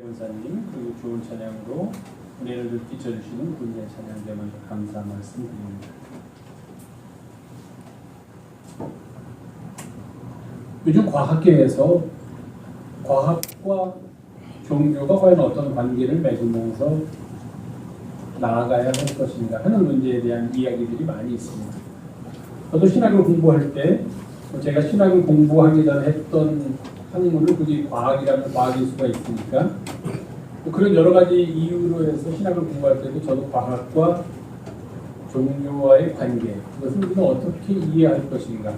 권사님 그리고 좋은 찬양으로 은혜를 끼쳐주시는 군대 찬양대 먼저 감사 말씀드립니다. 요즘 과학계에서 과학과 종교가 과연 어떤 관계를 맺으면서 나아가야 할 것인가 하는 문제에 대한 이야기들이 많이 있습니다. 저도 신학을 공부할 때 제가 신학을 공부하기 전에 했던 학문을 굳이 과학이라는 과학일 수가 있으니까 그런 여러 가지 이유로 해서 신학을 공부할 때도 저도 과학과 종교와의 관계, 그것을 우리가 어떻게 이해할 것인가,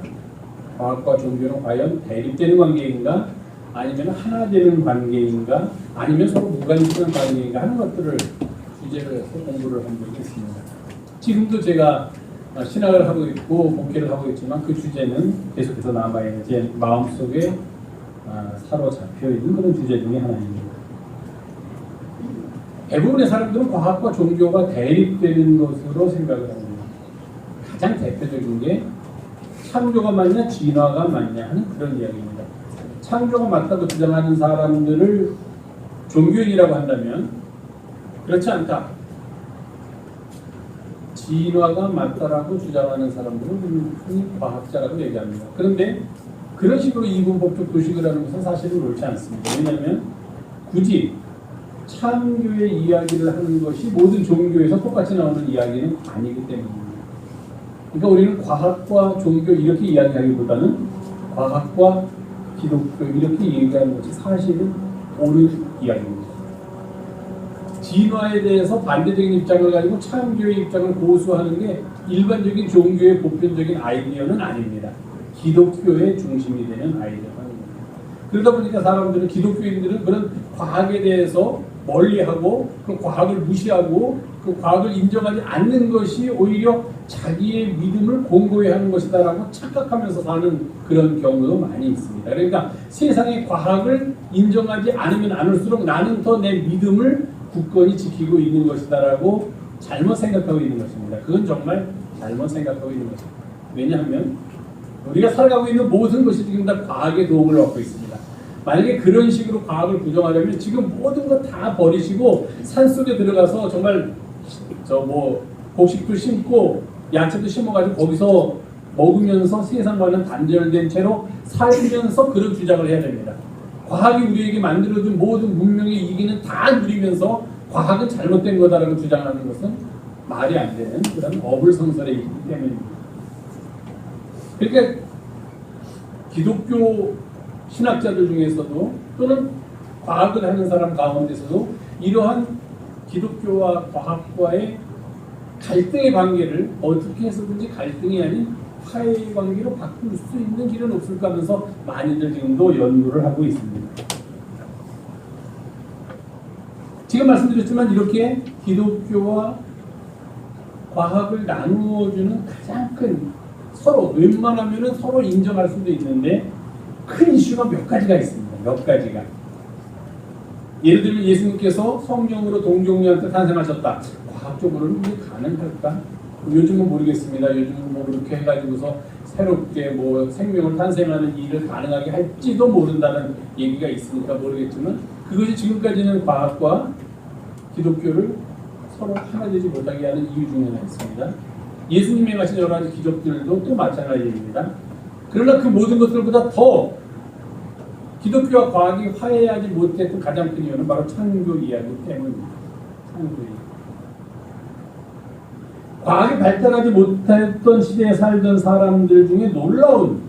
과학과 종교는 과연 대립되는 관계인가, 아니면 하나 되는 관계인가, 아니면 서로 무관심한 관계인가 하는 것들을 주제로 해서 공부를 한 적이 있습니다. 지금도 제가 신학을 하고 있고 목회를 하고 있지만 그 주제는 계속해서 남아있는 제 마음속에 사로잡혀 있는 그런 주제 중에 하나입니다. 대부분의 사람들은 과학과 종교가 대립되는 것으로 생각을 합니다. 가장 대표적인 게 창조가 맞냐 진화가 맞냐 하는 그런 이야기입니다. 창조가 맞다고 주장하는 사람들을 종교인이라고 한다면 그렇지 않다, 진화가 맞다라고 주장하는 사람들은 흔히 과학자라고 얘기합니다. 그런데 그런 식으로 이분법적 도식을 하는 것은 사실은 옳지 않습니다. 왜냐하면 굳이 창조의 이야기를 하는 것이 모든 종교에서 똑같이 나오는 이야기는 아니기 때문입니다. 그러니까 우리는 과학과 종교 이렇게 이야기하기보다는 과학과 기독교 이렇게 얘기하는 것이 사실은 옳은 이야기입니다. 진화에 대해서 반대적인 입장을 가지고 창조의 입장을 고수하는 게 일반적인 종교의 보편적인 아이디어는 아닙니다. 기독교의 중심이 되는 아이디어입니다. 그러다 보니까 사람들은, 기독교인들은 그런 과학에 대해서 멀리하고 그 과학을 무시하고 그 과학을 인정하지 않는 것이 오히려 자기의 믿음을 공고히 하는 것이다라고 착각하면서 사는 그런 경우도 많이 있습니다. 그러니까 세상의 과학을 인정하지 않으면 않을수록 나는 더 내 믿음을 굳건히 지키고 있는 것이다라고 잘못 생각하고 있는 것입니다. 그건 정말 잘못 생각하고 있는 것입니다. 왜냐하면 우리가 살아가고 있는 모든 것이 지금 다 과학의 도움을 얻고 있습니다. 만약에 그런 식으로 과학을 부정하려면 지금 모든 거 다 버리시고 산속에 들어가서 정말 곡식도 심고 야채도 심어가지고 거기서 먹으면서 세상과는 단절된 채로 살면서 그런 주장을 해야 됩니다. 과학이 우리에게 만들어준 모든 문명의 이기는 다 누리면서 과학은 잘못된 거다라고 주장하는 것은 말이 안 되는 그런 어불성설에 있기 때문입니다. 그러니까 기독교 신학자들 중에서도 또는 과학을 하는 사람 가운데서도 이러한 기독교와 과학과의 갈등의 관계를 어떻게 해서든지 갈등이 아닌 화해의 관계로 바꿀 수 있는 길은 없을까 하면서 많이들 지금도 연구를 하고 있습니다. 지금 말씀드렸지만 이렇게 기독교와 과학을 나누어주는 가장 큰, 서로 웬만하면 서로 인정할 수도 있는데 큰 이슈가 몇 가지가 있습니다. 몇 가지가. 예를 들면 예수님께서 성령으로 동정녀한테 탄생하셨다. 과학적으로는 이게 가능할까? 요즘은 모르겠습니다. 요즘은 뭐 그렇게 해가지고서 새롭게 뭐 생명을 탄생하는 일을 가능하게 할지도 모른다는 얘기가 있으니까 모르겠지만 그것이 지금까지는 과학과 기독교를 서로 하나 되지 못하게 하는 이유 중에 하나 있습니다. 예수님이 행하신 여러 가지 기적들도 또 마찬가지입니다. 그러나 그 모든 것들보다 더 기독교와 과학이 화해하지 못했던 가장 큰 이유는 바로 창조 이야기 때문입니다. 창조 이야기. 과학이 발달하지 못했던 시대에 살던 사람들 중에 놀라운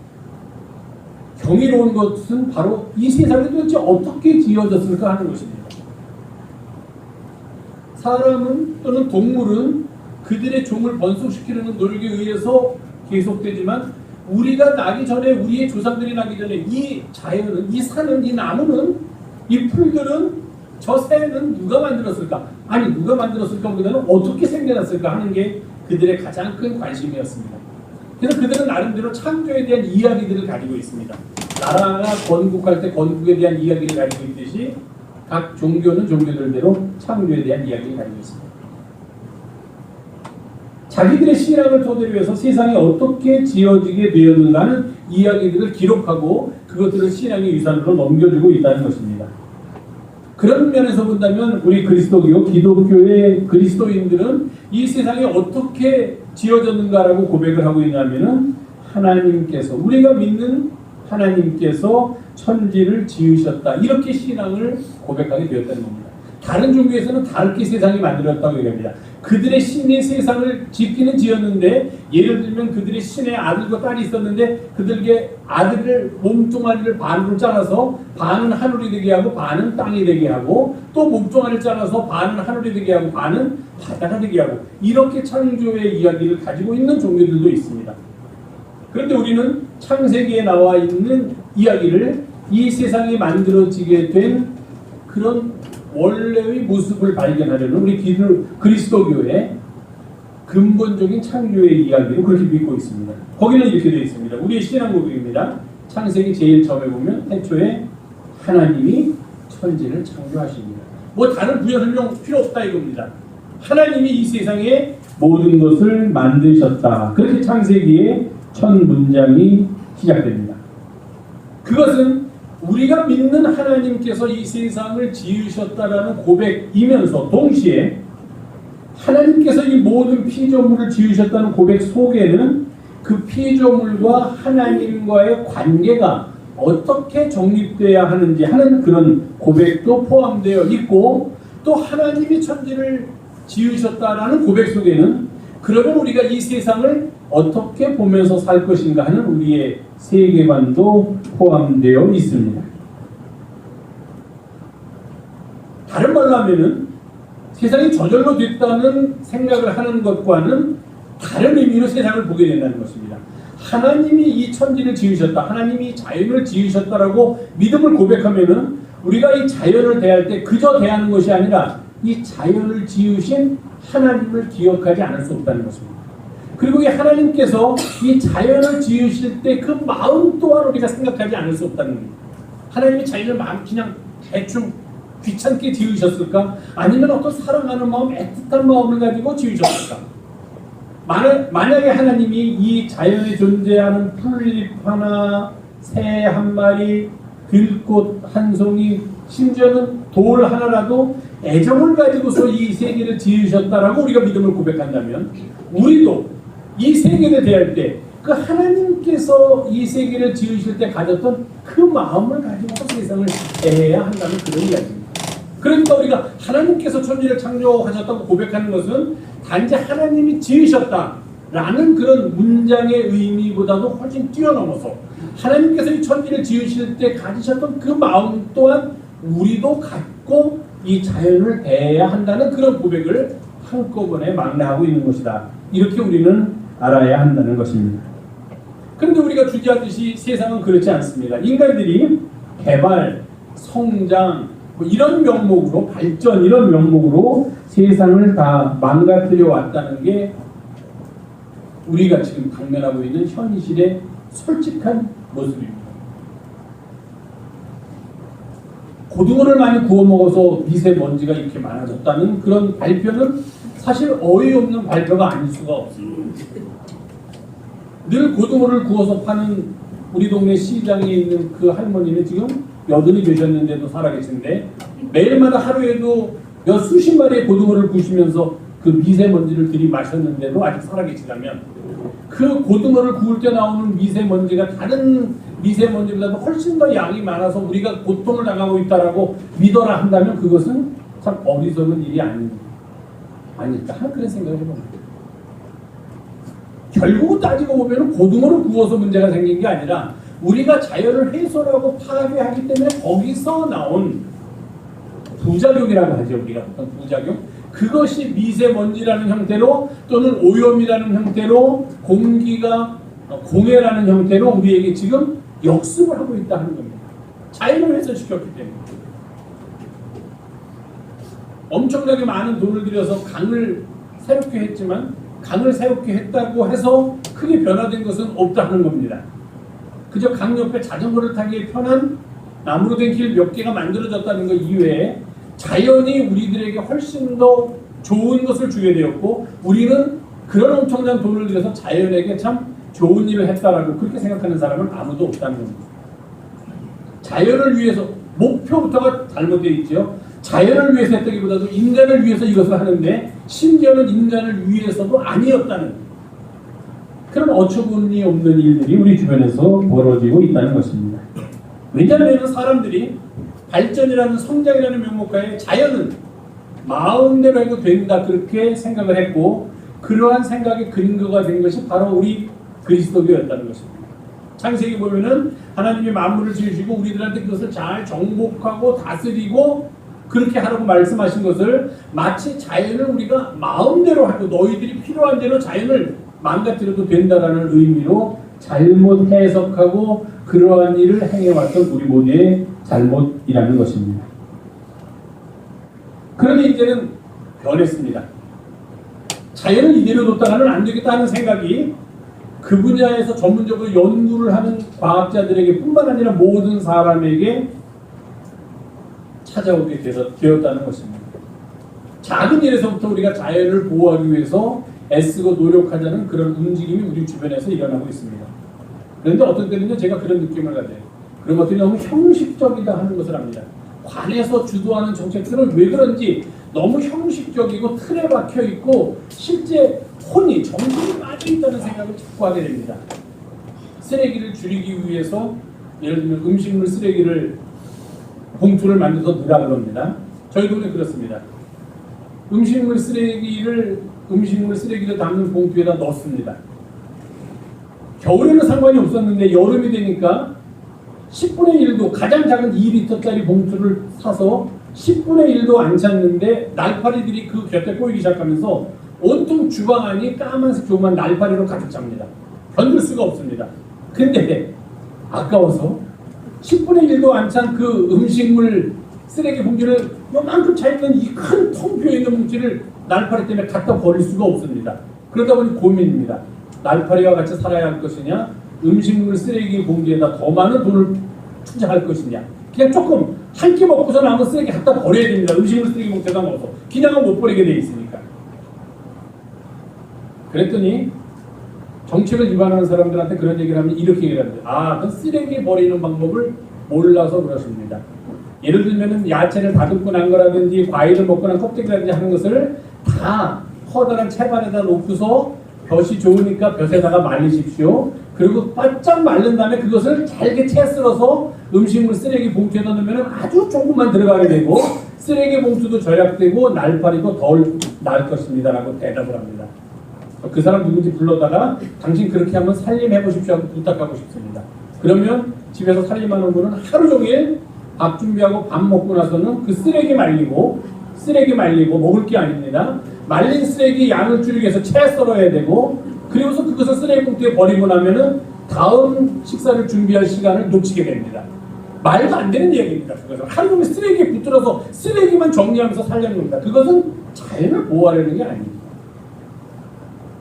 경이로운 것은 바로 이 세상이 도대체 어떻게 지어졌을까 하는 것입니다. 사람은 또는 동물은 그들의 종을 번성시키려는 노력에 의해서 계속되지만 우리가 나기 전에, 우리의 조상들이 나기 전에 이 자연은, 이 산은, 이 나무는, 이 풀들은, 저 새는 누가 만들었을까? 아니 누가 만들었을까 보다는 어떻게 생겨났을까 하는 게 그들의 가장 큰 관심이었습니다. 그래서 그들은 나름대로 창조에 대한 이야기들을 가지고 있습니다. 나라가 건국할 때 건국에 대한 이야기를 가지고 있듯이 각 종교는 종교들대로 창조에 대한 이야기를 가지고 있습니다. 자기들의 신앙을 토대로 해서 세상이 어떻게 지어지게 되었는가는 이야기들을 기록하고 그것들을 신앙의 유산으로 넘겨주고 있다는 것입니다. 그런 면에서 본다면 우리 그리스도교, 기독교의 그리스도인들은 이 세상에 어떻게 지어졌는가라고 고백을 하고 있냐면은 하나님께서, 우리가 믿는 하나님께서 천지를 지으셨다, 이렇게 신앙을 고백하게 되었다는 겁니다. 다른 종교에서는 다르게 세상이 만들었다고 얘기합니다. 그들의 신의 세상을 짓기는 지었는데, 예를 들면 그들의 신의 아들과 딸이 있었는데 그들에게 아들을 몸뚱아리를 반으로 잘라서 반은 하늘이 되게 하고 반은 땅이 되게 하고, 또 몸뚱아리를 잘라서 반은 하늘이 되게 하고 반은 바다가 되게 하고, 이렇게 창조의 이야기를 가지고 있는 종교들도 있습니다. 그런데 우리는 창세기에 나와 있는 이야기를 이 세상이 만들어지게 된 그런 원래의 모습을 발견하려는 우리 그리스도교의 근본적인 창조의 이야기를 그렇게 믿고 있습니다. 거기는 이렇게 되어 있습니다. 우리의 신앙 고백입니다. 창세기 제일 처음에 보면 태초에 하나님이 천지를 창조하십니다. 뭐 다른 부연 설명 필요 없다 이겁니다. 하나님이 이 세상에 모든 것을 만드셨다. 그렇게 창세기의 첫 문장이 시작됩니다. 그것은 우리가 믿는 하나님께서 이 세상을 지으셨다라는 고백이면서 동시에 하나님께서 이 모든 피조물을 지으셨다는 고백 속에는 그 피조물과 하나님과의 관계가 어떻게 정립되어야 하는지 하는 그런 고백도 포함되어 있고, 또 하나님이 천지를 지으셨다라는 고백 속에는 그러면 우리가 이 세상을 어떻게 보면서 살 것인가 하는 우리의 세계관도 포함되어 있습니다. 다른 말로 하면은 세상이 저절로 됐다는 생각을 하는 것과는 다른 의미로 세상을 보게 된다는 것입니다. 하나님이 이 천지를 지으셨다, 하나님이 자연을 지으셨다라고 믿음을 고백하면은 우리가 이 자연을 대할 때 그저 대하는 것이 아니라 이 자연을 지으신 하나님을 기억하지 않을 수 없다는 것입니다. 그리고 이 하나님께서 이 자연을 지으실 때 그 마음 또한 우리가 생각하지 않을 수 없다는 겁니다. 하나님이 자연을 그냥 대충 귀찮게 지으셨을까? 아니면 어떤 사랑하는 마음, 애틋한 마음을 가지고 지으셨을까? 만약에 하나님이 이 자연에 존재하는 풀잎 하나, 새 한 마리, 들꽃 한 송이, 심지어는 돌 하나라도 애정을 가지고서 이 세계를 지으셨다라고 우리가 믿음을 고백한다면, 우리도 이 세계를 대할 때 그 하나님께서 이 세계를 지으실 때 가졌던 그 마음을 가지고 세상을 대해야 한다는 그런 이야기입니다. 그러니까 우리가 하나님께서 천지를 창조하셨다고 고백하는 것은 단지 하나님이 지으셨다라는 그런 문장의 의미보다도 훨씬 뛰어넘어서 하나님께서 이 천지를 지으실 때 가지셨던 그 마음 또한 우리도 갖고 이 자연을 대해야 한다는 그런 고백을 한꺼번에 망라하고 있는 것이다. 이렇게 우리는 알아야 한다는 것입니다. 그런데 우리가 주지하듯이 세상은 그렇지 않습니다. 인간들이 개발, 성장, 뭐 이런 명목으로, 발전 이런 명목으로 세상을 다 망가뜨려 왔다는 게 우리가 지금 당면하고 있는 현실의 솔직한 모습입니다. 고등어를 많이 구워 먹어서 미세먼지가 이렇게 많아졌다는 그런 발표는 사실 어이없는 발표가 아닐 수가 없습니다. 늘 고등어를 구워서 파는 우리 동네 시장에 있는 그 할머니는 지금 여든이 되셨는데도 살아계신데, 매일마다 하루에도 몇 수십 마리의 고등어를 구우시면서 그 미세먼지를 들이마셨는데도 아직 살아계시다면, 그 고등어를 구울 때 나오는 미세먼지가 다른 미세먼지보다도 훨씬 더 양이 많아서 우리가 고통을 당하고 있다라고 믿어라 한다면 그것은 참 어리석은 일이 아닐까 하는 그런 생각을 해봅니다. 결국은 따지고 보면 고등어를 구워서 문제가 생긴 게 아니라 우리가 자연을 훼손하고 파괴하기 때문에 거기서 나온 부작용이라고 하죠. 우리가 어떤 부작용, 그것이 미세먼지라는 형태로 또는 오염이라는 형태로 공기가 공해라는 형태로 우리에게 지금 역습을 하고 있다는 겁니다. 자연을 훼손시켰기 때문에. 엄청나게 많은 돈을 들여서 강을 새롭게 했지만 강을 새롭게 했다고 해서 크게 변화된 것은 없다는 겁니다. 그저 강 옆에 자전거를 타기에 편한 나무로 된 길 몇 개가 만들어졌다는 것 이외에 자연이 우리들에게 훨씬 더 좋은 것을 주게 되었고, 우리는 그런 엄청난 돈을 들여서 자연에게 참 좋은 일을 했다라고 그렇게 생각하는 사람은 아무도 없다는 겁니다. 자연을 위해서 목표부터가 잘못되어 있죠. 자연을 위해서 했다기보다도 인간을 위해서 이것을 하는데 심지어는 인간을 위해서도 아니었다는 그런 어처구니 없는 일들이 우리 주변에서 벌어지고 있다는 것입니다. 왜냐하면 사람들이 발전이라는 성장이라는 명목하에 자연은 마음대로 해도 된다 그렇게 생각을 했고 그러한 생각의 근거가 된 것이 바로 우리 그리스도교였다는 것입니다. 창세기 보면은 하나님이 만물을 지으시고 우리들한테 그것을 잘 정복하고 다스리고 그렇게 하라고 말씀하신 것을 마치 자연을 우리가 마음대로 하고 너희들이 필요한 대로 자연을 망가뜨려도 된다라는 의미로 잘못 해석하고 그러한 일을 행해왔던 우리 모두의 잘못이라는 것입니다. 그런데 이제는 변했습니다. 자연을 이대로 뒀다가는 안 되겠다 하는 생각이 그 분야에서 전문적으로 연구를 하는 과학자들에게 뿐만 아니라 모든 사람에게 찾아오게 되었다는 것입니다. 작은 일에서부터 우리가 자연을 보호하기 위해서 애쓰고 노력하자는 그런 움직임이 우리 주변에서 일어나고 있습니다. 그런데 어떤 때는요 제가 그런 느낌을 가져요. 그런 것들이 너무 형식적이다 하는 것을 압니다. 관에서 주도하는 정책들은 왜 그런지 너무 형식적이고 틀에 박혀 있고 실제 혼이 정신이 빠져 있다는 생각을 자꾸 하게 됩니다. 쓰레기를 줄이기 위해서 예를 들면 음식물 쓰레기를 봉투를 만들어서 넣으라 그럽니다. 저희 동네 그렇습니다. 음식물 쓰레기를 담는 봉투에다 넣습니다. 겨울에는 상관이 없었는데 여름이 되니까 10분의 1도 가장 작은 2리터짜리 봉투를 사서 10분의 1도 안 찼는데 날파리들이 그 곁에 꼬이기 시작하면서 온통 주방 안이 까만색 조그만 날파리로 가득 찹니다. 견딜 수가 없습니다. 근데 아까워서 10분의 1도 안 찬 그 음식물 쓰레기 봉지를 요만큼 차있는 이 큰 텅 비어있는 봉지를 날파리 때문에 갖다 버릴 수가 없습니다. 그러다 보니 고민입니다. 날파리와 같이 살아야 할 것이냐 음식물 쓰레기 봉지에다 더 많은 돈을 투자할 것이냐 그냥 조금 한 끼 먹고서 남은 쓰레기 갖다 버려야 됩니다. 음식물 쓰레기 봉지에다 넣어서 그냥은 못 버리게 돼 있으니까. 그랬더니 정책을 위반하는 사람들한테 그런 얘기를 하면 이렇게 얘기를 합니다. 그 쓰레기 버리는 방법을 몰라서 그렇습니다. 예를 들면 야채를 다듬고 난 거라든지 과일을 먹고 난 껍데기라든지 하는 것을 다 커다란 채반에다 놓고서 볕이 좋으니까 볕에다가 말리십시오. 그리고 바짝 마른 다음에 그것을 잘게 채 썰어서 음식물 쓰레기 봉투에다 넣으면 아주 조금만 들어가게 되고 쓰레기 봉투도 절약되고 날파리도 덜 날 것입니다 라고 대답을 합니다. 그 사람 누군지 불러다가 당신 그렇게 한번 살림해 보십시오 하고 부탁하고 싶습니다. 그러면 집에서 살림하는 분은 하루 종일 밥 준비하고 밥 먹고 나서는 그 쓰레기 말리고 먹을 게 아닙니다. 말린 쓰레기 양을 줄이기 위해서 채 썰어야 되고 그리고서 그것을 쓰레기 봉투에 버리고 나면은 다음 식사를 준비할 시간을 놓치게 됩니다. 말도 안 되는 이야기입니다. 그것은 하루 종일 쓰레기에 붙들어서 쓰레기만 정리하면서 살려는 겁니다. 그것은 자연을 보호하려는 게 아닙니다.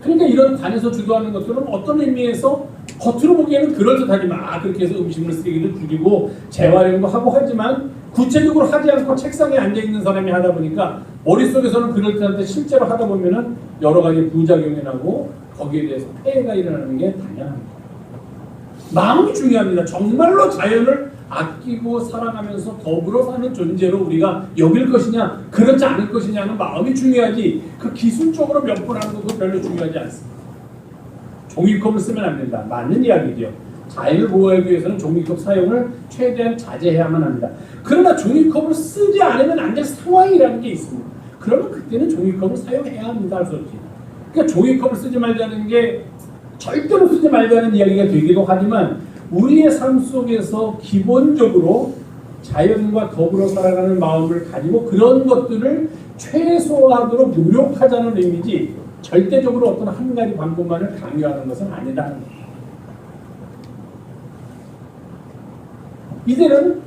그러니까 이런 관에서 주도하는 것들은 어떤 의미에서 겉으로 보기에는 그럴듯하지만 그렇게 해서 음식물 쓰레기도 줄이고 재활용도 하고 하지만 구체적으로 하지 않고 책상에 앉아있는 사람이 하다 보니까 머릿속에서는 그럴듯한데 실제로 하다 보면은 여러 가지 부작용이 나고 거기에 대해서 폐해가 일어나는 게 당연합니다. 마음이 중요합니다. 정말로 자연을 아끼고 사랑하면서 더불어 사는 존재로 우리가 여길 것이냐 그렇지 않을 것이냐는 마음이 중요하지 그 기술적으로 몇 번 하는 것도 별로 중요하지 않습니다. 종이컵을 쓰면 안 된다. 맞는 이야기죠. 자연을 보호하기 위해서는 종이컵 사용을 최대한 자제해야만 합니다. 그러나 종이컵을 쓰지 않으면 안 될 상황이라는 게 있습니다. 그러면 그때는 종이컵을 사용해야 합니다. 할 수 없지. 그러니까 종이컵을 쓰지 말자는 게 절대로 쓰지 말자는 이야기가 되기도 하지만 우리의 삶 속에서 기본적으로 자연과 더불어 살아가는 마음을 가지고 그런 것들을 최소화하도록 노력하자는 의미지 절대적으로 어떤 한 가지 방법만을 강요하는 것은 아니다는 거예요. 이제는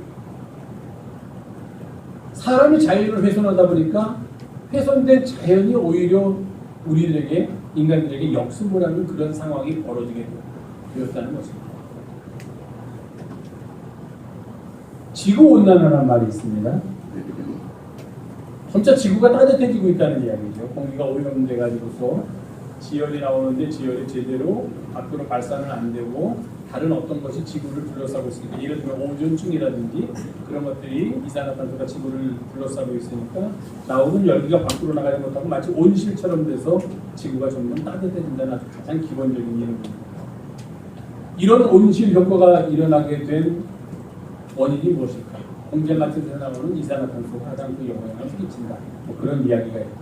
사람이 자연을 훼손하다 보니까 훼손된 자연이 오히려 우리들에게 인간들에게 역습을 하는 그런 상황이 벌어지게 되었다는 것입니다. 지구온난화라는 말이 있습니다. 점차 지구가 따뜻해지고 있다는 이야기죠. 공기가 오염돼가지고서 지열이 나오는데 지열이 제대로 밖으로 발산은 안 되고 다른 어떤 것이 지구를 둘러싸고 있으니까, 예를 들면 오존층이라든지 그런 것들이 이산화탄소가 지구를 둘러싸고 있으니까 나오는 열기가 밖으로 나가지 못하고 마치 온실처럼 돼서 지구가 점점 따뜻해진다는 아주 가장 기본적인 이론입니다. 이런 온실 효과가 일어나게 된 원인이 무엇일까? 공장 같은 데서 나오는 이산화탄소가 가장 큰 영향을 끼친다. 뭐 그런 이야기가 있고,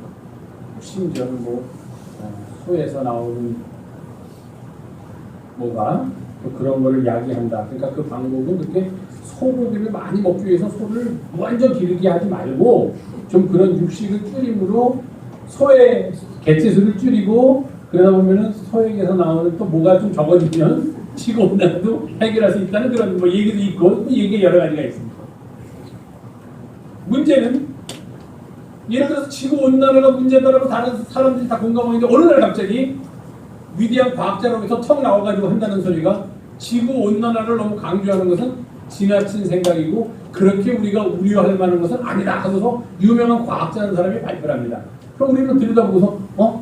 심지어는 소에서 나오는 뭐가 또 그런 거를 이야기한다. 그러니까 그 방법은 그렇게 소고기를 많이 먹기 위해서 소를 완전 기르게 하지 말고 좀 그런 육식을 줄임으로 소의 개체수를 줄이고, 그러다 보면은 소에게서 나오는 또 뭐가 좀 적어지면 지구 온난화도 해결할 수 있다는 그런 뭐 얘기도 있고, 얘기 여러 가지가 있습니다. 문제는 예를 들어서 지구 온난화가 문제다라고 다른 사람들이 다 공감하고 있는데 어느 날 갑자기 위대한 과학자라고 해서 턱 나와가지고 한다는 소리가 지구 온난화를 너무 강조하는 것은 지나친 생각이고 그렇게 우리가 우려할 만한 것은 아니다 하고서 유명한 과학자라는 사람이 발표를 합니다. 그럼 우리는 들여다보고서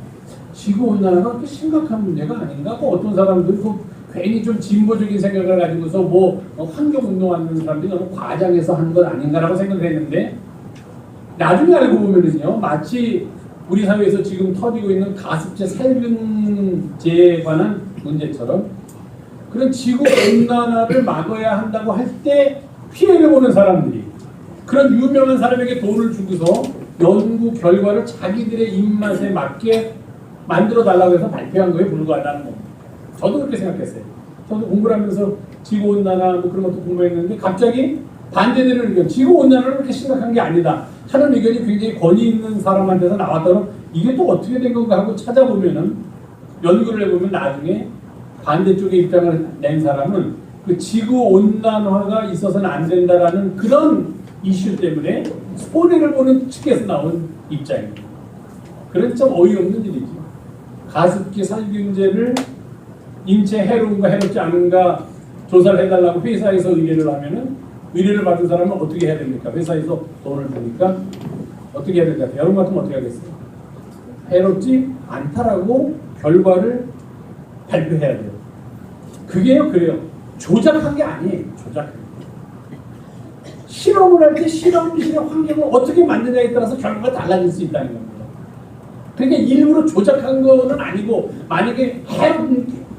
지구 온난화가 그렇게 심각한 문제가 아닌가? 어떤 사람들은 괜히 좀 진보적인 생각을 가지고서 환경운동하는 사람들이 너무 과장해서 하는 것 아닌가라고 생각을 했는데, 나중에 알고 보면은요, 마치 우리 사회에서 지금 터지고 있는 가습제 살균제에 관한 문제처럼 그런 지구 온난화를 막아야 한다고 할 때 피해를 보는 사람들이 그런 유명한 사람에게 돈을 주고서 연구 결과를 자기들의 입맛에 맞게 만들어 달라고 해서 발표한 거에 불과하다는 겁니다. 저도 그렇게 생각했어요. 저도 공부를 하면서 지구온난화 뭐 그런 것도 공부했는데 갑자기 반대되는 의견, 지구온난화는 그렇게 심각한 게 아니다 하는 의견이 굉장히 권위 있는 사람한테서 나왔다면 이게 또 어떻게 된 건가 하고 찾아보면은, 연구를 해보면 나중에 반대쪽의 입장을 낸 사람은 그 지구온난화가 있어서는 안 된다라는 그런 이슈 때문에 손해를 보는 측에서 나온 입장입니다. 그런 참 어이없는 일이죠. 가습기 살균제를 인체 해로운가 해롭지 않은가 조사를 해달라고 회사에서 의뢰를 하면은, 의뢰를 받은 사람은 어떻게 해야 됩니까? 회사에서 돈을 주니까 어떻게 해야 될까? 여러분 같으면 어떻게 하겠어요? 해롭지 않다라고 결과를 발표해야 돼요. 그게요, 그래요. 조작한 게 아니에요. 조작한 게. 실험을 할 때 실험실의 환경을 어떻게 만드냐에 따라서 결과가 달라질 수 있다는 겁니다. 그러니까 일부러 조작한 거는 아니고, 만약에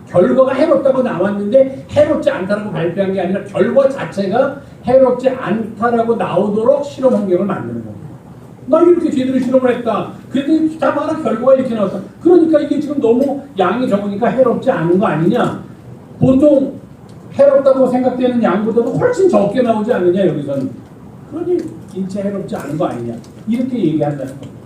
결과가 해롭다고 나왔는데 해롭지 않다라고 발표한 게 아니라 결과 자체가 해롭지 않다라고 나오도록 실험 환경을 만드는 겁니다. 나 이렇게 제대로 실험을 했다. 그랬더니 다 봐라 결과가 이렇게 나왔다. 그러니까 이게 지금 너무 양이 적으니까 해롭지 않은 거 아니냐. 보통 해롭다고 생각되는 양보다도 훨씬 적게 나오지 않느냐 여기서는. 그러니 인체 해롭지 않은 거 아니냐. 이렇게 얘기한다는 겁니다.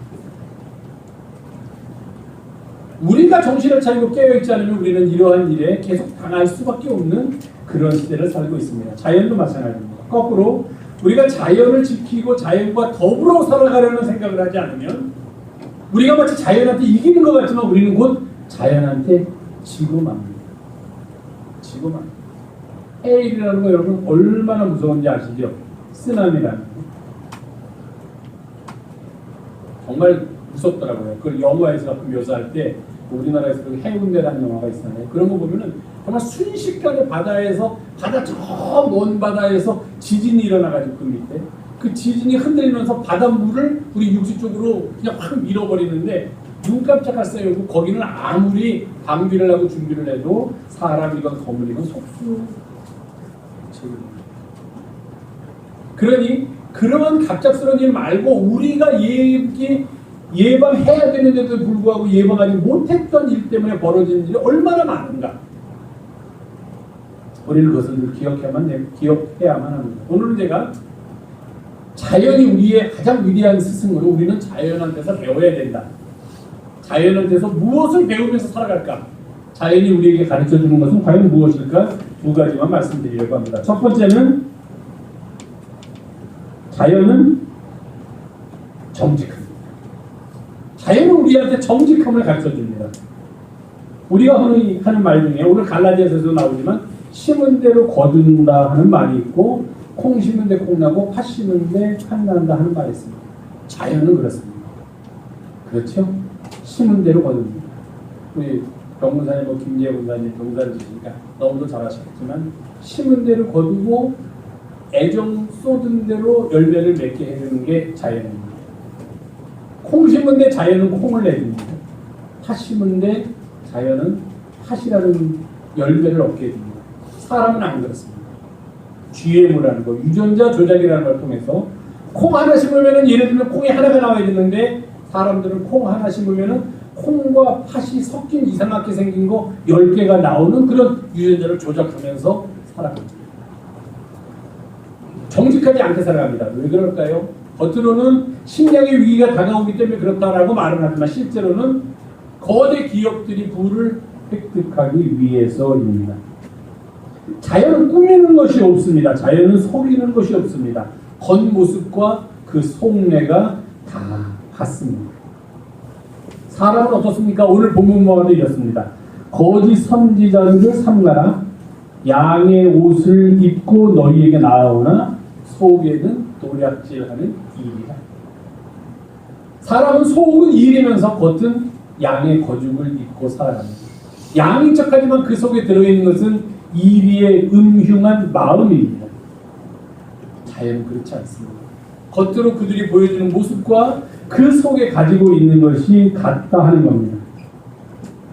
우리가 정신을 차리고 깨어있지 않으면 우리는 이러한 일에 계속 당할 수밖에 없는 그런 시대를 살고 있습니다. 자연도 마찬가지입니다. 거꾸로 우리가 자연을 지키고 자연과 더불어 살아가려는 생각을 하지 않으면 우리가 마치 자연한테 이기는 것 같지만 우리는 곧 자연한테 지고 맙니다. 지고 맙니다. 해일이라는 거 여러분 얼마나 무서운지 아시죠? 쓰나미라는 거. 정말 무섭더라고요. 그걸 영화에서 묘사할 때 우리나라에서 해운대라는 영화가 있었는데 그런 거 보면은 정말 순식간에 바다에서 바다 저 먼 바다에서 지진이 일어나가지고 그 밑에 그 지진이 흔들리면서 바닷물을 우리 육지 쪽으로 그냥 확 밀어버리는데 눈 깜짝할 새에 오고 거기는 아무리 방비를 하고 준비를 해도 사람이건 건물이건 속수. 그러니 그러한 갑작스러운 일 말고 우리가 예방해야 되는데도 불구하고 예방하지 못했던 일 때문에 벌어진 일이 얼마나 많은가. 우리는 그것을 기억해야만 합니다. 오늘은 제가 자연이 우리의 가장 위대한 스승으로 우리는 자연한테서 배워야 된다. 자연한테서 무엇을 배우면서 살아갈까? 자연이 우리에게 가르쳐주는 것은 과연 무엇일까? 두 가지만 말씀드리려고 합니다. 첫 번째는 자연은 정직합니다. 자연은 우리한테 정직함을 가르쳐줍니다. 우리가 흔히 하는 말 중에 오늘 갈라디아서도 나오지만 심은 대로 거둔다 하는 말이 있고 콩 심은 데 콩 나고 팥 심은 데 팥 난다 하는 말이 있습니다. 자연은 그렇습니다. 그렇죠? 심은 대로 거둡니다. 우리 병문사님, 김재 본사님 병사님이시니까 너무도 잘하셨지만 심은 대로 거두고 애정 쏟은 대로 열매를 맺게 해주는 게 자연입니다. 콩 심은 데 자연은 콩을 내줍니다. 팥 심은 데 자연은 팥이라는 열매를 얻게 됩니다. 사람은 안 그렇습니다. GM이라는 거, 유전자 조작이라는 걸 통해서 콩 하나 심으면은 예를 들면 콩이 하나가 나와야 되는데 사람들은 콩 하나 심으면은 콩과 팥이 섞인 이상하게 생긴 거 10개가 나오는 그런 유전자를 조작하면서 살아갑니다. 정직하지 않게 살아갑니다. 왜 그럴까요? 겉으로는 식량의 위기가 다가오기 때문에 그렇다라고 말은 하지만 실제로는 거대 기업들이 부를 획득하기 위해서입니다. 자연은 꾸미는 것이 없습니다. 자연은 속이는 것이 없습니다. 겉모습과 그 속내가 다 같습니다. 사람은 어떻습니까? 오늘 본문마다 이렇습니다. 거짓 선지자들을 삼가라. 양의 옷을 입고 너희에게 나아오나 속에는 도략질하는 일이라. 사람은 속은 일이면서 겉은 양의 거죽을 입고 살아갑니다. 양인 척하지만 그 속에 들어있는 것은 이리의 음흉한 마음입니다. 자연은 그렇지 않습니다. 겉으로 그들이 보여주는 모습과 그 속에 가지고 있는 것이 같다 하는 겁니다.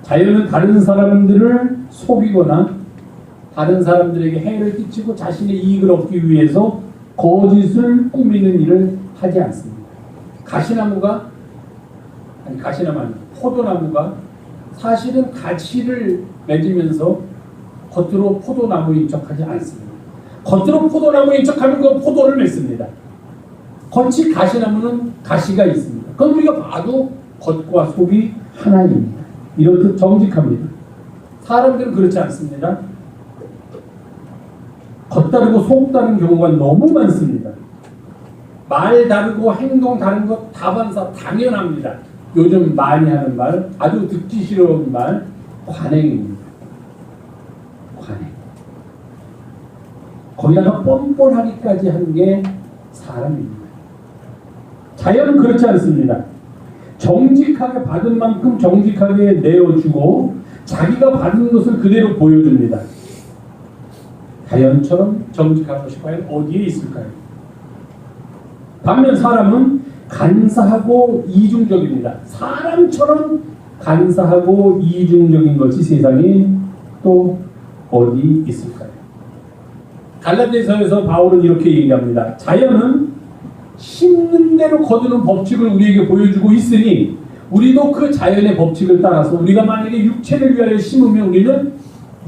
자연은 다른 사람들을 속이거나 다른 사람들에게 해를 끼치고 자신의 이익을 얻기 위해서 거짓을 꾸미는 일을 하지 않습니다. 포도나무가 사실은 가치를 맺으면서 겉으로 포도나무인 척하지 않습니다. 겉으로 포도나무인 척하면 그 포도를 맺습니다. 겉이 가시나무는 가시가 있습니다. 그건 우리가 봐도 겉과 속이 하나입니다. 이렇듯 정직합니다. 사람들은 그렇지 않습니다. 겉 다르고 속 다른 경우가 너무 많습니다. 말 다르고 행동 다른 것 다반사 당연합니다. 요즘 많이 하는 말, 아주 듣기 싫은 말, 관행입니다. 관행. 거기다가 뻔뻔하기까지 한 게 사람입니다. 자연은 그렇지 않습니다. 정직하게 받은 만큼 정직하게 내어주고 자기가 받은 것을 그대로 보여줍니다. 자연처럼 정직한 것이 과연 어디에 있을까요? 반면 사람은 간사하고 이중적입니다. 사람처럼 간사하고 이중적인 것이 세상에 또 어디 있을까요? 갈라디아서에서 바울은 이렇게 얘기합니다. 자연은 심는 대로 거두는 법칙을 우리에게 보여주고 있으니 우리도 그 자연의 법칙을 따라서 우리가 만약에 육체를 위하여 심으면 우리는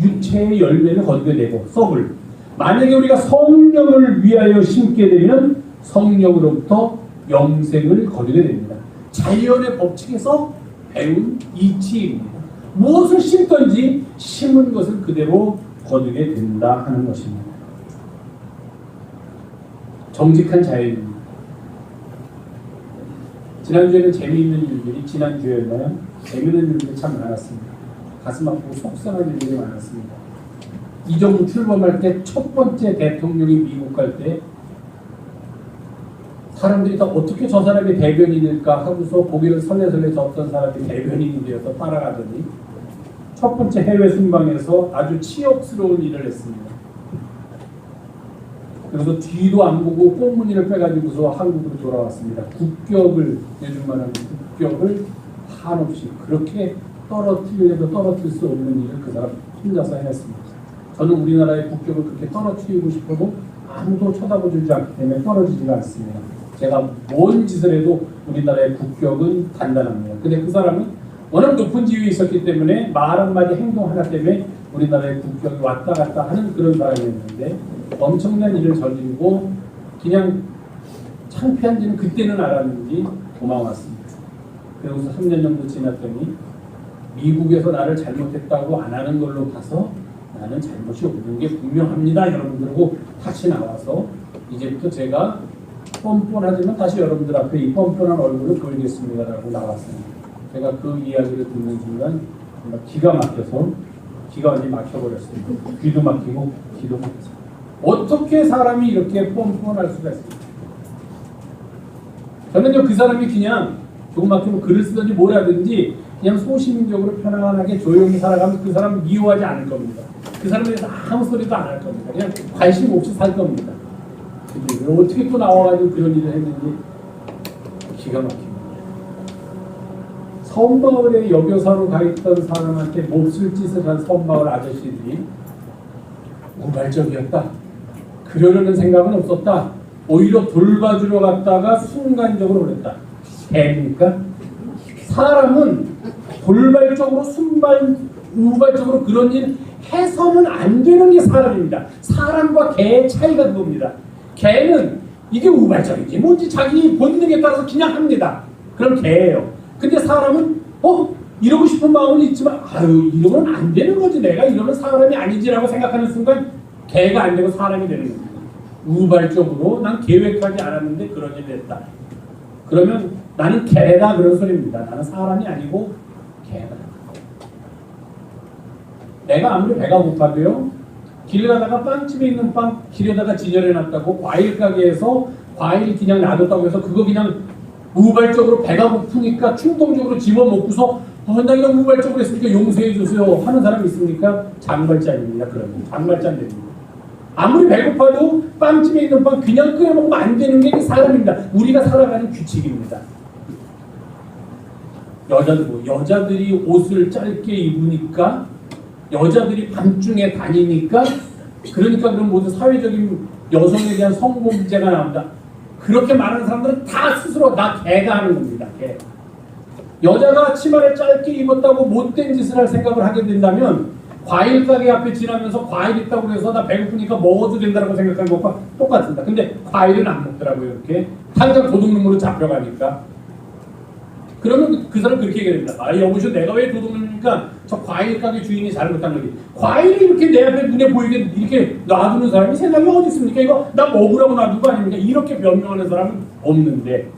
육체의 열매를 거두게 되고 썩을, 만약에 우리가 성령을 위하여 심게 되면 성령으로부터 영생을 거두게 됩니다. 자연의 법칙에서 배운 이치입니다. 무엇을 심든지 심은 것을 그대로 거두게 된다 하는 것입니다. 정직한 자연입니다. 지난주에는 재미있는 일들이, 지난주에는 재미있는 일들이 참 많았습니다. 가슴 아프고 속상한 일들이 많았습니다. 이정부 출범할 때 첫 번째 대통령이 미국 갈 때 사람들이 다 어떻게 저 사람이 대변인일까 하고서 고개를 설레설레 졌던 사람이 대변인이 되어서 따라가더니 첫 번째 해외 순방에서 아주 치욕스러운 일을 했습니다. 그래서 뒤도 안 보고 꽁무니를 빼가지고서 한국으로 돌아왔습니다. 국격을, 요즘 말하는 국격을 한없이 그렇게 떨어뜨리려도 떨어뜨릴 수 없는 일을 그 사람 혼자서 해냈습니다. 저는 우리나라의 국격을 그렇게 떨어뜨리고 싶어도 아무도 쳐다보지 않기 때문에 떨어지지가 않습니다. 제가 뭔 짓을 해도 우리나라의 국격은 단단합니다. 근데 그 사람은 워낙 높은 지위에 있었기 때문에 말 한마디 행동 하나 때문에 우리나라의 국격이 왔다 갔다 하는 그런 사람이었는데 엄청난 일을 저지르고 그냥 창피한지는 그때는 알았는지 도망왔습니다. 그러고서 3년 정도 지났더니 미국에서 나를 잘못했다고 안 하는 걸로 봐서 나는 잘못이 없는 게 분명합니다. 여러분들하고 다시 나와서 이제부터 제가 뻔뻔하지만 다시 여러분들 앞에 이 뻔뻔한 얼굴을 보이겠습니다 라고 나왔습니다. 제가 그 이야기를 듣는 순간 정말 기가 막혀서 기가 완전히 막혀버렸습니다. 귀도 막히고 귀도 막혔습니다. 어떻게 사람이 이렇게 뻔뻔할 수가 있습니까? 저는요 그 사람이 그냥 조금 막히면 글을 쓰든지 뭘 하든지 그냥 소시민적으로 편안하게 조용히 살아가면 그 사람 미워하지 않을 겁니다. 그 사람에 대해서 아무 소리도 안 할 겁니다. 그냥 관심 없이 살 겁니다. 근데 어떻게 또 나와가지고 그런 일을 했는지 기가 막힙니다. 섬마을에 여교사로 가 있던 사람한테 몹쓸 짓을 한 섬마을 아저씨들이 우발적이었다. 그러려는 생각은 없었다. 오히려 돌봐주러 갔다가 순간적으로 그랬다. 개입니까? 사람은 돌발적으로 우발적으로 그런 일 해서는 안 되는 게 사람입니다. 사람과 개의 차이가 그겁니다. 개는 이게 우발적인지 뭔지 자기 본능에 따라서 그냥 합니다. 그럼 개예요. 근데 사람은 이러고 싶은 마음은 있지만 이러면 안 되는 거지. 내가 이러면 사람이 아니지라고 생각하는 순간 개가 안 되고 사람이 되는 겁니다. 우발적으로 난 계획하지 않았는데 그런 일이 됐다. 그러면 나는 개다 그런 소리입니다. 나는 사람이 아니고 개다. 내가 아무리 배가 고파도요. 길 가다가 빵집에 있는 빵 길에다가 진열해놨다고 과일 가게에서 과일 그냥 놔뒀다고 해서 그거 그냥 우발적으로 배가 고프니까 충동적으로 집어먹고서 나 이런 우발적으로 했으니까 용서해 주세요 하는 사람이 있습니까? 장발자입니다. 그러면 장발자는 됩니다. 아무리 배고파도 빵집에 있는 빵 그냥 끓여 먹으면 안 되는 게 사람입니다. 우리가 살아가는 규칙입니다. 여자들이 옷을 짧게 입으니까 여자들이 밤중에 다니니까 그러니까 그런 모든 사회적인 여성에 대한 성공 문제가 나온다. 그렇게 말하는 사람들은 다 스스로 나 개가 하는 겁니다. 개. 여자가 치마를 짧게 입었다고 못된 짓을 할 생각을 하게 된다면 과일 가게 앞에 지나면서 과일 있다고 해서 나 배고프니까 먹어도 된다고 생각하는 것과 똑같습니다. 근데 과일은 안 먹더라고요. 이렇게 당장 도둑놈으로 잡혀가니까. 그러면 그 사람 그렇게 얘기합니다. 여보시오 내가 왜 도둑놈입니까? 저 과일 가게 주인이 잘못한 거지. 과일을 이렇게 내 앞에 눈에 보이게 이렇게 놔두는 사람이 세상에 어디 있습니까? 이거 나 먹으라고 놔둔 거 아닙니까? 이렇게 변명하는 사람은 없는데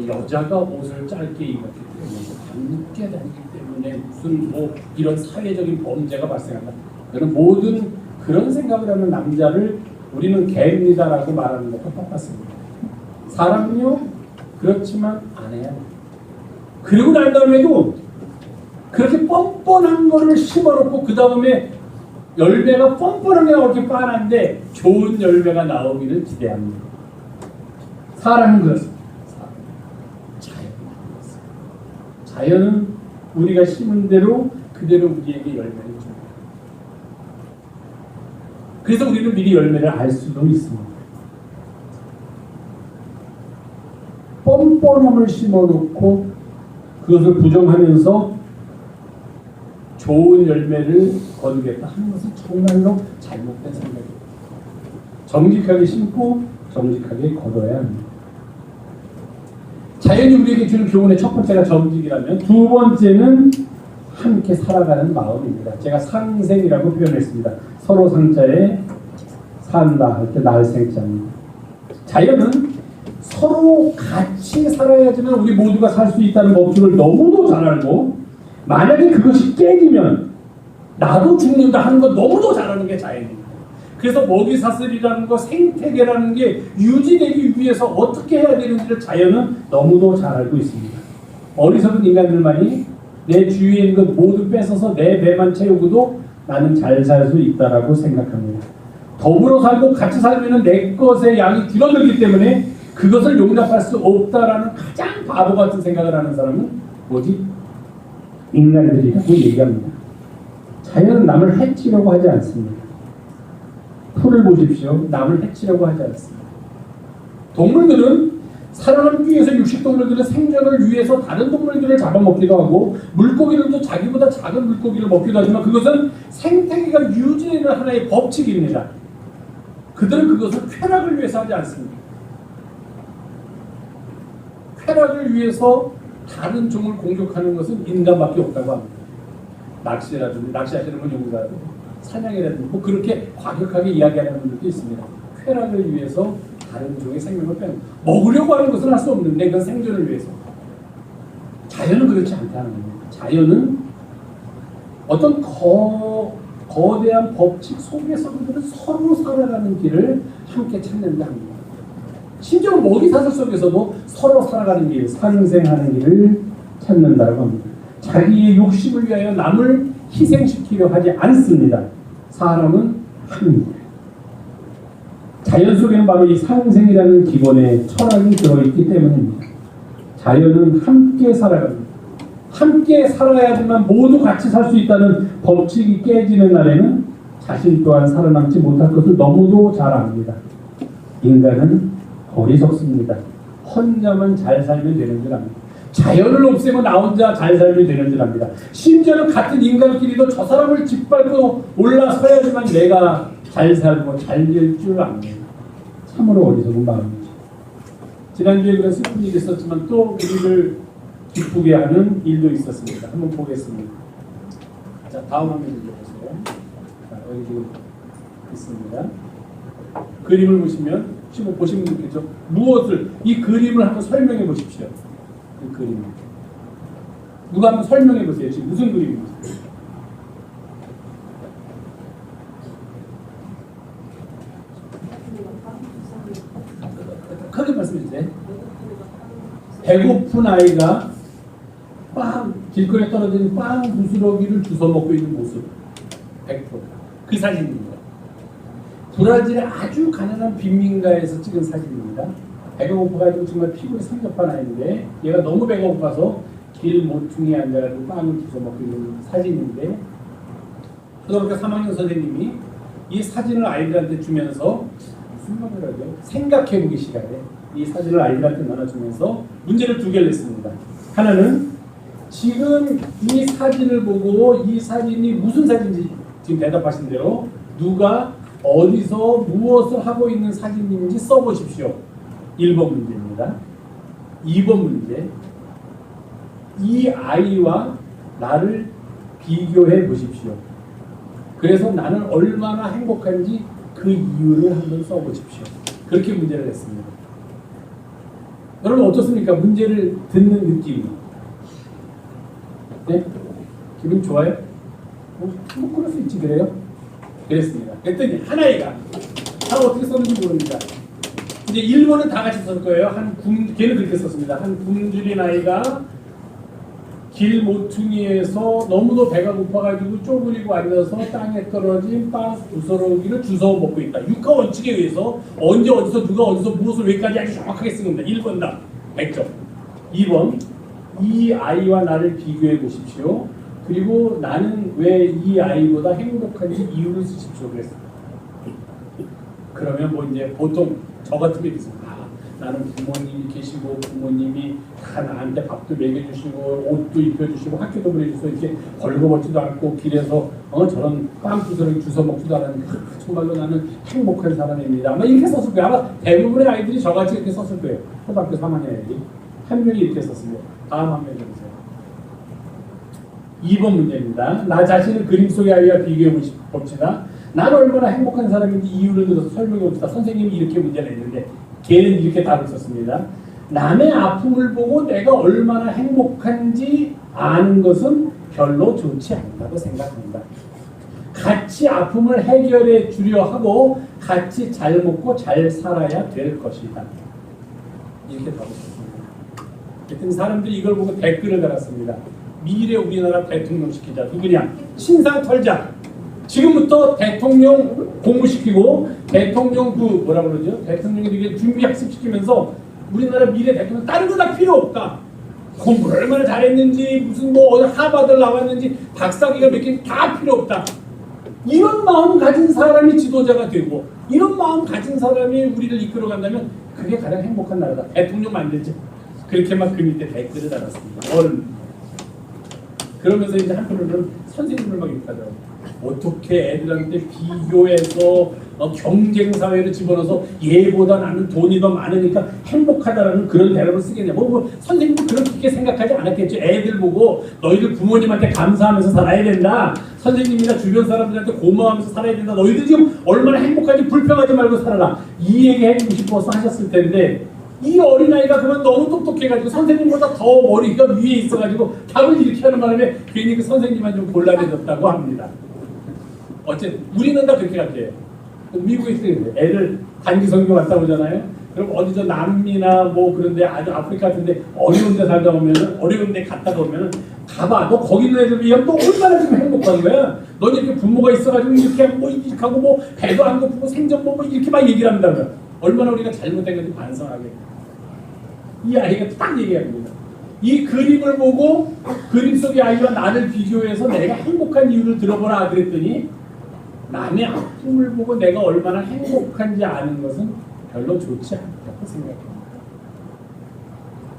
여자가 옷을 짧게 입었기 때문에 밤늦게 다니기 때문에 무슨 이런 사회적인 범죄가 발생한다. 그런 모든 그런 생각을 하는 남자를 우리는 개입니다라고 말하는 것과 똑같습니다. 사람은요 그렇지만 안 해요. 그리고 난 다음에도 그렇게 뻔뻔한 거를 심어놓고 그 다음에 열매가 뻔뻔하게 나오기 뻔한데 좋은 열매가 나오기를 기대합니다. 사람은 그렇습니다. 자연은 우리가 심은 대로 그대로 우리에게 열매를 줍니다. 그래서 우리는 미리 열매를 알 수도 있습니다. 뻔뻔함을 심어놓고 그것을 부정하면서 좋은 열매를 거두겠다 하는 것은 정말로 잘못된 생각입니다. 정직하게 심고 정직하게 거둬야 합니다. 자연이 우리에게 주는 교훈의 첫 번째가 정직이라면 두 번째는 함께 살아가는 마음입니다. 제가 상생이라고 표현했습니다. 서로 상자에 산다 할 때 날생자입니다. 자연은 서로 같이 살아야지만 우리 모두가 살 수 있다는 법칙을 너무도 잘 알고 만약에 그것이 깨지면 나도 죽는다 하는 거 너무도 잘 아는 게 자연입니다. 그래서 먹이사슬이라는 거 생태계라는 게 유지되기 위해서 어떻게 해야 되는지를 자연은 너무도 잘 알고 있습니다. 어리석은 인간들만이 내 주위에 있는 것 모두 뺏어서 내 배만 채우고도 나는 잘 살 수 있다라고 생각합니다. 더불어 살고 같이 살면 내 것의 양이 줄어들기 때문에 그것을 용납할 수 없다라는 가장 바보 같은 생각을 하는 사람은 인간들이라고 얘기합니다. 자연은 남을 해치려고 하지 않습니다. 풀을 보십시오. 남을 해치려고 하지 않습니다. 동물들은 살아남기 위해서 육식동물들은 생존을 위해서 다른 동물들을 잡아먹기도 하고 물고기들도 자기보다 작은 물고기를 먹기도 하지만 그것은 생태계가 유지되는 하나의 법칙입니다. 그들은 그것을 쾌락을 위해서 하지 않습니다. 쾌락을 위해서 다른 종을 공격하는 것은 인간밖에 없다고 합니다. 낚시라든지 낚시하시는 분 용사라든지 사냥이라든지 그렇게 과격하게 이야기하는 분들도 있습니다. 쾌락을 위해서 다른 종의 생명을 빼는 먹으려고 하는 것은 할 수 없는데 그건 생존을 위해서. 자연은 그렇지 않다는 겁니다. 자연은 어떤 거대한 법칙 속에서 그들은 서로 살아가는 길을 함께 찾는다 합니다. 심지어 먹이사슬 속에서도 서로 살아가는 길, 상생하는 길을 찾는다고 합니다. 자기의 욕심을 위하여 남을 희생시키려 하지 않습니다. 사람은 합니다. 자연 속에는 바로 이 상생이라는 기본의 철학이 들어있기 때문입니다. 자연은 함께 살아갑니다. 함께 살아야지만 모두 같이 살 수 있다는 법칙이 깨지는 날에는 자신 또한 살아남지 못할 것을 너무도 잘 압니다. 인간은 어리석습니다. 혼자만 잘 살면 되는 줄 압니다. 자연을 없애고 나 혼자 잘 살면 되는 줄 압니다. 심지어는 같은 인간끼리도 저 사람을 짓밟고 올라서야지만 내가 잘 살고 잘 될 줄 압니다. 참으로 어리석은 마음이죠. 지난주에 그런 슬픈 일이 있었지만 또 우리를 기쁘게 하는 일도 있었습니다. 한번 보겠습니다. 자, 다음 화면 보세요. 자, 여기 지금 있습니다. 그림을 보시면 보시면 좋겠죠. 무엇을 이 그림을 한번 설명해 보십시오. 이 그림. 누가 한번 설명해 보세요. 지금 무슨 그림입니까? 크게 말씀해 주세요. 배고픈 아이가 길거리에 떨어진 빵 부스러기를 주워 먹고 있는 모습 100%. 그 사진입니다. 브라질의 아주 가난한 빈민가에서 찍은 사진입니다. 배가 고파가지고 정말 피부에 상접한 아이인데 얘가 너무 배가 고파서 길 모퉁이에 앉아가지고 빵을 주워 먹고 있는 사진인데 초등학교 3학년 선생님이 이 사진을 아이들한테 주면서 무슨 말을 하죠? 생각해보기 시간에 이 사진을 아이들한테 나눠주면서 문제를 두 개를 냈습니다. 하나는 지금 이 사진을 보고 이 사진이 무슨 사진인지 지금 대답하신 대로 누가 어디서 무엇을 하고 있는 사진인지 써보십시오. 1번 문제입니다. 2번 문제. 이 아이와 나를 비교해 보십시오. 그래서 나는 얼마나 행복한지 그 이유를 한번 써보십시오. 그렇게 문제를 냈습니다. 여러분 어떻습니까? 문제를 듣는 느낌이. 네? 기분 좋아요? 뭐 그럴 수 있지 그래요? 그랬습니다. 그랬더니 한 아이가 다 어떻게 썼는지 모릅니다. 이제 1번은 다 같이 썼을 거예요. 걔는 그렇게 썼습니다. 한 굶주린 아이가 길 모퉁이에서 너무도 배가 고파가지고 쪼그리고 앉아서 땅에 떨어진 빵 부스러기를 주워 먹고 있다. 육하 원칙에 의해서 언제 어디서 누가 어디서 무엇을 왜까지 아주 정확하게 쓴 겁니다. 1번 다 100점. 2번 이 아이와 나를 비교해 보십시오. 그리고 나는 왜 이 아이보다 행복한지 이유를 쓰십시오. 그랬습니다. 그러면 뭐 이제 보통 저 같은 게 있습니다. 나는 부모님이 계시고 부모님이 다 나한테 밥도 먹여주시고 옷도 입혀주시고 학교도 보내주셔서 이렇게 벌거벗지도 않고 길에서 저런 빵부스러기 주워 먹지도 않은 정말로 나는 행복한 사람입니다. 아마 이렇게 썼을 거예요. 아마 대부분의 아이들이 저같이 이렇게 썼을 거예요. 초등학교 3학년 애들이 한 명이 이렇게 썼습니다. 다음 한 명 해보세요. 2번 문제입니다. 나 자신을 그림 속의 아이와 비교해 봅시다. 나는 얼마나 행복한 사람인지 이유를 들어서 설명해 봅시다. 선생님이 이렇게 문제를 냈는데 걔는 이렇게 답을 썼습니다. 남의 아픔을 보고 내가 얼마나 행복한지 아는 것은 별로 좋지 않다고 생각합니다. 같이 아픔을 해결해 주려 하고 같이 잘 먹고 잘 살아야 될 것이다. 이렇게 답을 썼습니다. 하여튼 사람들이 이걸 보고 댓글을 달았습니다. 미래 우리나라 대통령 시키자. 누구냐? 신상 털자. 지금부터 대통령 공부시키고 대통령 뭐라 그러죠? 대통령이 되게 준비 학습시키면서 우리나라 미래 대통령 다른 거 다 필요 없다. 공부를 얼마나 잘했는지 무슨 뭐 하버드를 나왔는지 박사기가 몇 개 다 필요 없다. 이런 마음 가진 사람이 지도자가 되고 이런 마음 가진 사람이 우리를 이끌어간다면 그게 가장 행복한 나라다. 대통령 만들자. 그렇게 막 그 밑에 댓글을 달았습니다. 그러면서 이제 한편으로는 선생님을 막 욕하더라고요. 어떻게 애들한테 비교해서 경쟁 사회를 집어넣어서 얘보다 나는 돈이 더 많으니까 행복하다라는 그런 대답을 쓰겠냐. 선생님도 그렇게 생각하지 않았겠죠. 애들 보고 너희들 부모님한테 감사하면서 살아야 된다. 선생님이나 주변 사람들한테 고마워하면서 살아야 된다. 너희들 지금 얼마나 행복한지 불평하지 말고 살아라. 이 얘기 해주고 싶어서 하셨을 텐데 이 어린아이가 그러면 너무 똑똑해가지고 선생님보다 더 머리가 위에 있어가지고 답을 이렇게 하는 바람에 괜히 그 선생님만 좀 곤란해졌다고 합니다. 어쨌든 우리는 다 그렇게 갈게요. 미국에 있을 때 애들 단기 선교 갔다 오잖아요. 그럼 어디서 남미나 뭐 그런데 아주 아프리카 같은데 어려운 데 살다 오면은 어려운 데 갔다가 오면은 가봐. 너 거기 있는 애들 비하면 너 얼마나 지금 행복한 거야. 너 이렇게 부모가 있어가지고 이렇게 하고 뭐 이렇게 하고 뭐 배도 안 고프고 생전 뭐 이렇게 막 얘기를 한다면 얼마나 우리가 잘못된 건지 반성하게. 이 아이가 딱 얘기합니다. 이 그림을 보고 그림 속의 아이와 나를 비교해서 내가 행복한 이유를 들어보라 그랬더니 남의 아픔을 보고 내가 얼마나 행복한지 아는 것은 별로 좋지 않다고 생각합니다.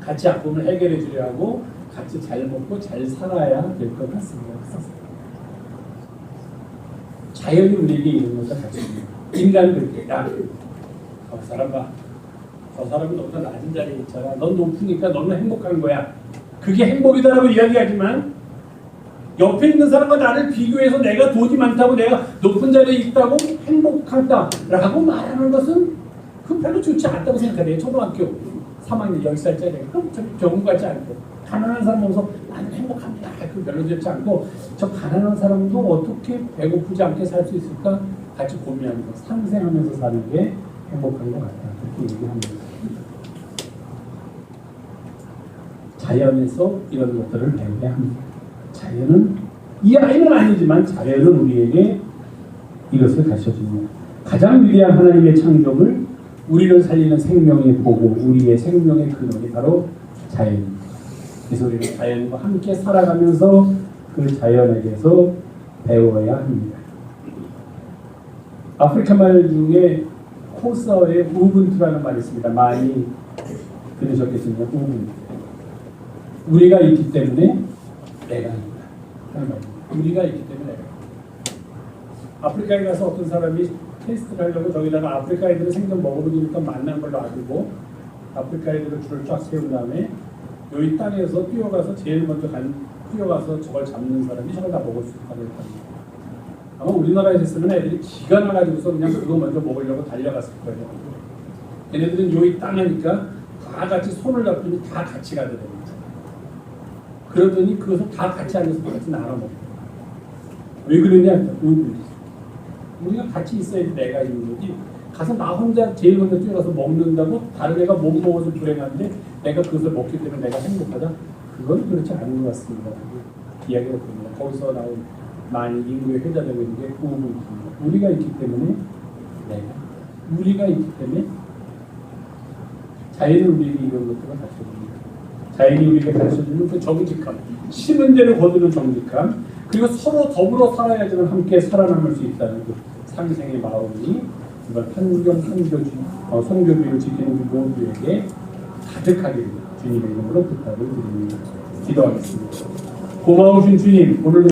같이 아픔을 해결해 주려 하고 같이 잘 먹고 잘 살아야 될 것 같습니다. 자연이 우리에게 이런 것과 같습니다. 인간은 그렇게 야, 저 사람 봐. 저 사람은 너보다 낮은 자리에 있잖아. 넌 높으니까 너는 행복한 거야. 그게 행복이다라고 이야기하지만 옆에 있는 사람과 나를 비교해서 내가 돈이 많다고 내가 높은 자리에 있다고 행복하다라고 말하는 것은 그 별로 좋지 않다고 생각해요. 초등학교 3학년 10살짜리 그럼 좀 경우 같지 않고 가난한 사람 보면서 나는 행복합니다. 그 별로 좋지 않고 저 가난한 사람도 어떻게 배고프지 않게 살 수 있을까 같이 고민하는 거 상생하면서 사는 게 행복한 것 같다. 그렇게 얘기합니다. 자연에서 이런 것들을 배워야 합니다. 자연은 이 아이는 아니지만 자연은 우리에게 이것을 가르쳐줍니다. 가장 위대한 하나님의 창조물 우리를 살리는 생명의 보고 우리의 생명의 근원이 바로 자연입니다. 그래서 우리는 자연과 함께 살아가면서 그 자연에게서 배워야 합니다. 아프리카 말 중에 코사어에 우분투라는 말이 있습니다. 많이 들으셨겠습니다. 우분투. 우리가 있기 때문에 내가 있다. 우리가 있기 때문에 내가 있다. 아프리카에 가서 어떤 사람이 테스트를 하려고 저기다가 아프리카 애들을 생전 먹어보니까 만난 걸로 알고 아프리카 애들을 줄을 쫙 세운 다음에 여기 땅에서 뛰어가서 제일 먼저 뛰어가서 저걸 잡는 사람이 저걸 다 먹을 수 있다고 했답니다. 아마 우리나라에 있으면 애들이 기가 나가지고서 그냥 그거 먼저 먹으려고 달려갔을 거예요. 얘네들은 여기 땅 하니까 다 같이 손을 잡더니 다 같이 가더라고요. 그러더니 그것을 다 같이 앉아서 같이 나눠 먹고. 왜 그러냐? 우리가 같이 있어야지 내가 있는 거지. 가서 나 혼자 제일 먼저 뛰어가서 먹는다고 다른 애가 못 먹어서 불행한데 내가 그것을 먹기 때문에 내가 행복하다? 그건 그렇지 않은 것 같습니다. 이야기를 듭니다. 거기서 나온 많이 인구에 회자되고 있는 게 우분입니다. 우리가 있기 때문에 내가. 우리가 있기 때문에 자연은 우리에게 이런 것들을 가르쳐줍니다. 자연이 우리에게 가르쳐주는 그 정직함, 심은 대로 거두는 정직함, 그리고 서로 더불어 살아야지만 함께 살아남을 수 있다는 그 상생의 마음이 이번 환경 선교주의를 지키는 그 모두에게 가득하게 주님의 이름으로 부탁을 드립니다. 기도하겠습니다. 고마우신 주님, 오늘